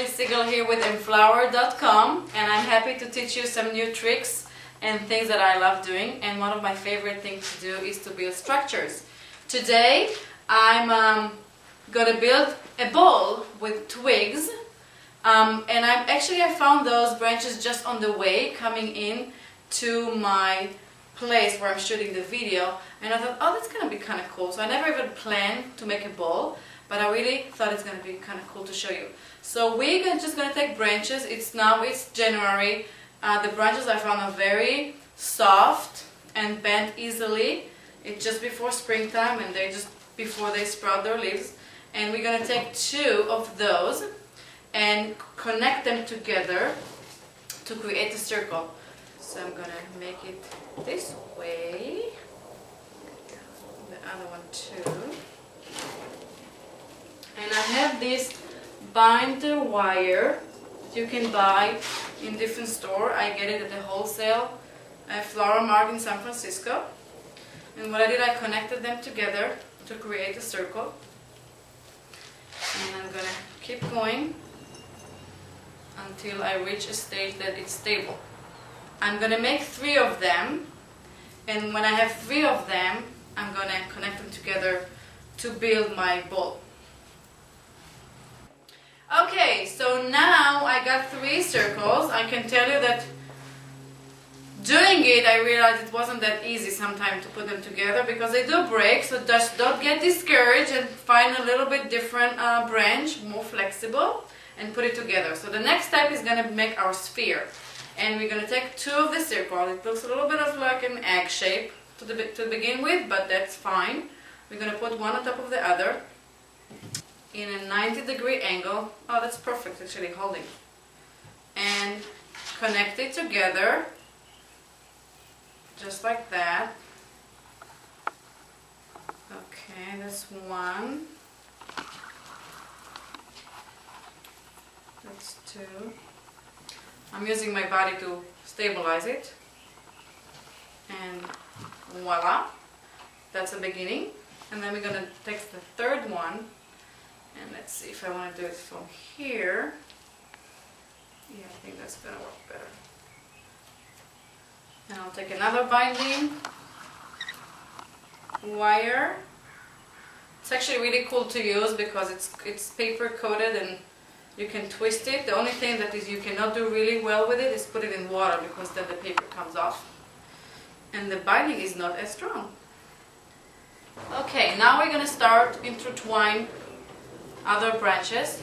Relli Siegel here with Enflower.com, and I'm happy to teach you some new tricks and things that I love doing. And one of my favorite things to do is to build structures. Today I'm gonna build a bowl with twigs, and I found those branches just on the way coming in to my place where I'm shooting the video, and I thought, oh, that's gonna be kind of cool. So I never even planned to make a bowl, but I really thought it's gonna be kind of cool to show you. So we're just gonna take branches. It's January. The branches I found are very soft and bend easily. It's just before springtime, and they're just before they sprout their leaves. And we're gonna take 2 of those and connect them together to create a circle. So I'm gonna make it this way, the other one too. And I have this binder wire you can buy in different store. I get it at the wholesale flower market in San Francisco. And what I did, I connected them together to create a circle. And I'm gonna keep going until I reach a stage that it's stable. I'm gonna make 3 of them, and when I have 3 of them, I'm gonna connect them together to build my bowl. Okay, so now I got 3 circles. I can tell you that doing it, I realized it wasn't that easy sometimes to put them together because they do break, so just don't get discouraged and find a little bit different branch, more flexible, and put it together. So the next step is gonna make our sphere. And we're going to take 2 of the circle. It looks a little bit of like an egg shape to begin with, but that's fine. We're going to put one on top of the other in a 90-degree angle. Oh, that's perfect, actually, holding. And connect it together, just like that. Okay, that's 1. That's 2. I'm using my body to stabilize it, and voila, that's the beginning. And then we're going to take the 3rd one, and let's see if I want to do it from here. Yeah, I think that's going to work better. And I'll take another binding wire. It's actually really cool to use because it's paper coated and you can twist it. The only thing that is you cannot do really well with it is put it in water, because then the paper comes off and the binding is not as strong. Okay, now we're going to start intertwine other branches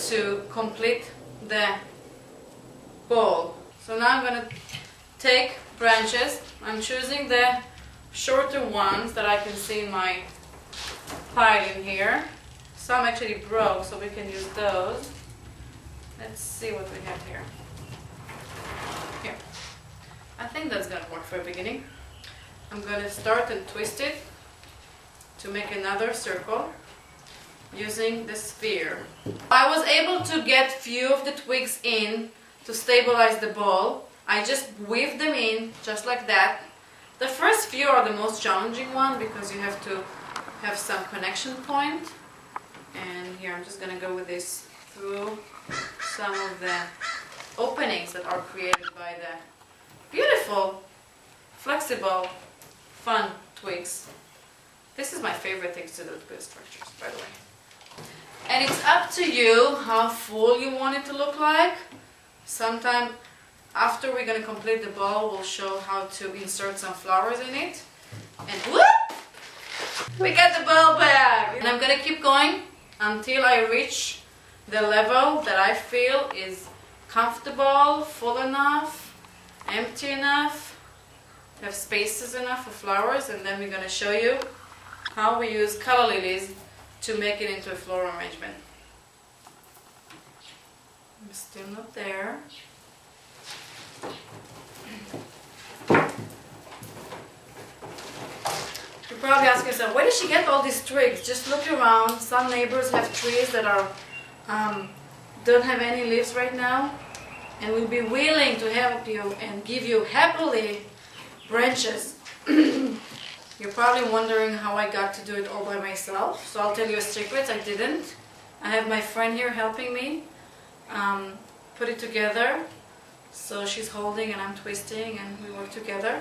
to complete the bowl. So now I'm going to take branches. I'm choosing the shorter ones that I can see in my pile in here. Some actually broke, so we can use those. Let's see what we have here. Here. I think that's going to work for a beginning. I'm going to start and twist it to make another circle using the sphere. I was able to get few of the twigs in to stabilize the bowl. I just weave them in just like that. The first few are the most challenging one because you have to have some connection point. And here I'm just going to go with this through some of the openings that are created by the beautiful, flexible, fun twigs. This is my favorite thing to do to build structures, by the way. And it's up to you how full you want it to look like. Sometime after we're going to complete the bowl, we'll show how to insert some flowers in it. And whoop! We got the bowl back! And I'm going to keep going until I reach the level that I feel is comfortable, full enough, empty enough, have spaces enough for flowers, and then we're going to show you how we use Calla Lilies to make it into a floral arrangement. I'm still not there. You're probably asking yourself, where did she get all these twigs? Just look around. Some neighbors have trees that are don't have any leaves right now, and will be willing to help you and give you happily branches. You're probably wondering how I got to do it all by myself, so I'll tell you a secret. I didn't. I have my friend here helping me. put it together. So she's holding and I'm twisting and we work together.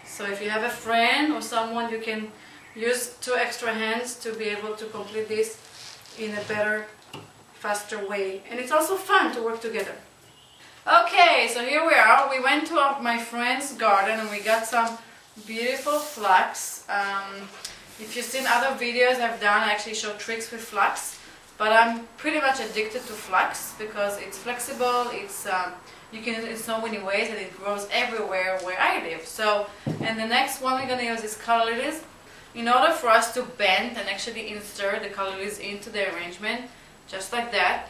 So if you have a friend or someone, you can use 2 extra hands to be able to complete this in a better, faster way. And it's also fun to work together. Okay, so here we are. We went to my friend's garden and we got some beautiful flax. If you've seen other videos I've done, I actually show tricks with flax. But I'm pretty much addicted to flax because it's flexible, you can use it in so many ways and it grows everywhere where I live. So, and the next one we're going to use is Calla Lilies. In order for us to bend and actually insert the Calla Lilies into the arrangement, just like that,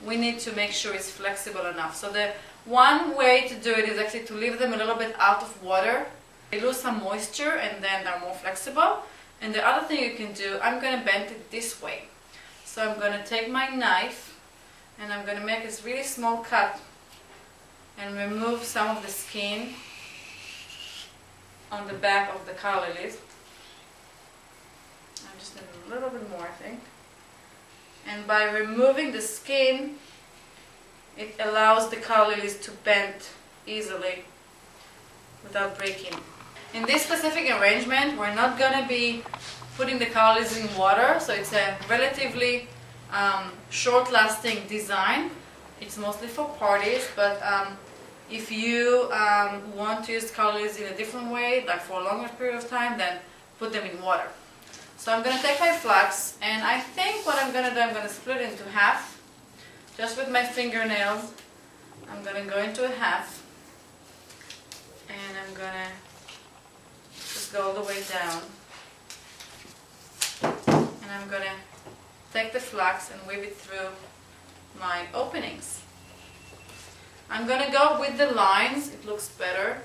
we need to make sure it's flexible enough. So the one way to do it is actually to leave them a little bit out of water. They lose some moisture and then they're more flexible. And the other thing you can do, I'm going to bend it this way. So I'm going to take my knife and I'm going to make this really small cut and remove some of the skin on the back of the Calla Lilies. I just need a little bit more, I think. And by removing the skin, it allows the Calla Lilies to bend easily without breaking. In this specific arrangement, we're not going to be putting the Calla Lilies in water, so it's a relatively short-lasting design. It's mostly for parties, but if you want to use Calla Lilies in a different way, like for a longer period of time, then put them in water. So I'm going to take my flax, and I think what I'm going to do, I'm going to split it into half. Just with my fingernails, I'm going to go into a half, and I'm going to just go all the way down. And I'm going to take the flax and weave it through my openings. I'm going to go with the lines, it looks better.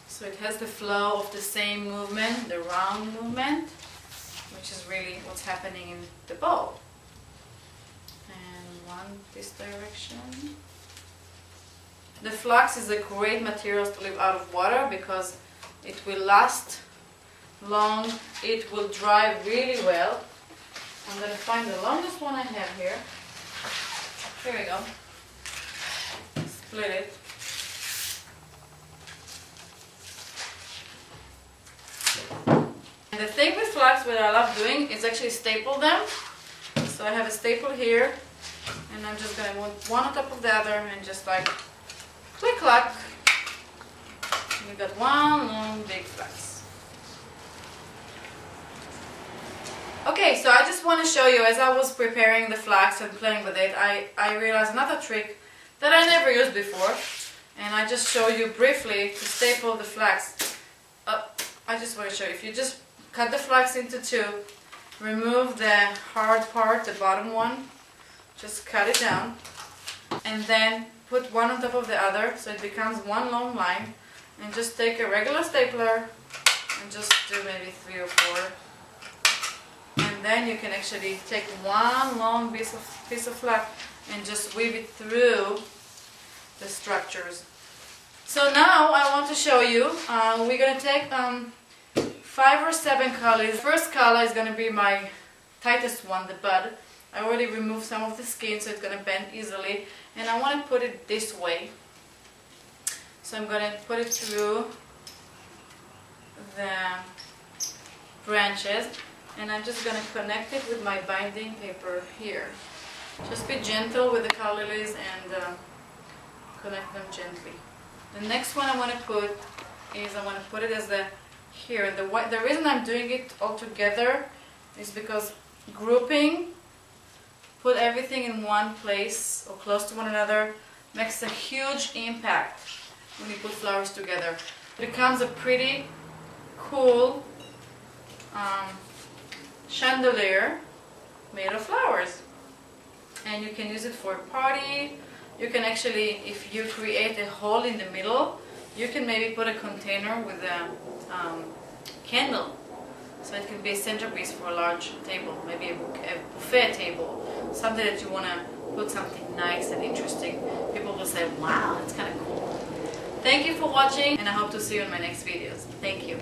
So it has the flow of the same movement, the round movement, which is really what's happening in the bowl. And one this direction. The flax is a great material to leave out of water because it will last long, it will dry really well. I'm going to find the longest one I have here. Here we go. Split it. And the thing with flax, what I love doing is actually staple them. So I have a staple here, and I'm just going to put one on top of the other and just like click clack. You got one long big flax. Okay, so I just want to show you, as I was preparing the flax and playing with it, I realized another trick that I never used before, and I just show you briefly to staple the flax. I just want to show you, if you just cut the flax into 2, remove the hard part, the bottom one, just cut it down, and then put one on top of the other so it becomes one long line, and just take a regular stapler and just do maybe 3 or 4. And then you can actually take one long piece of flax and just weave it through the structures. So now I want to show you, we're going to take 5 or 7 colors. The first color is going to be my tightest one, the bud. I already removed some of the skin so it's going to bend easily, and I want to put it this way. So I'm going to put it through the branches. And I'm just going to connect it with my binding paper here. Just be gentle with the Calla Lilies and connect them gently. The next one I want to put is, I want to put it as here. The reason I'm doing it all together is because grouping, put everything in one place or close to one another, makes a huge impact when you put flowers together. It becomes a pretty cool chandelier made of flowers, and you can use it for a party. You can actually, if you create a hole in the middle, you can maybe put a container with a candle, so it can be a centerpiece for a large table, maybe a buffet table, something that you want to put something nice and interesting. People will say, wow, it's kind of cool. Thank you for watching, and I hope to see you in my next videos. Thank you.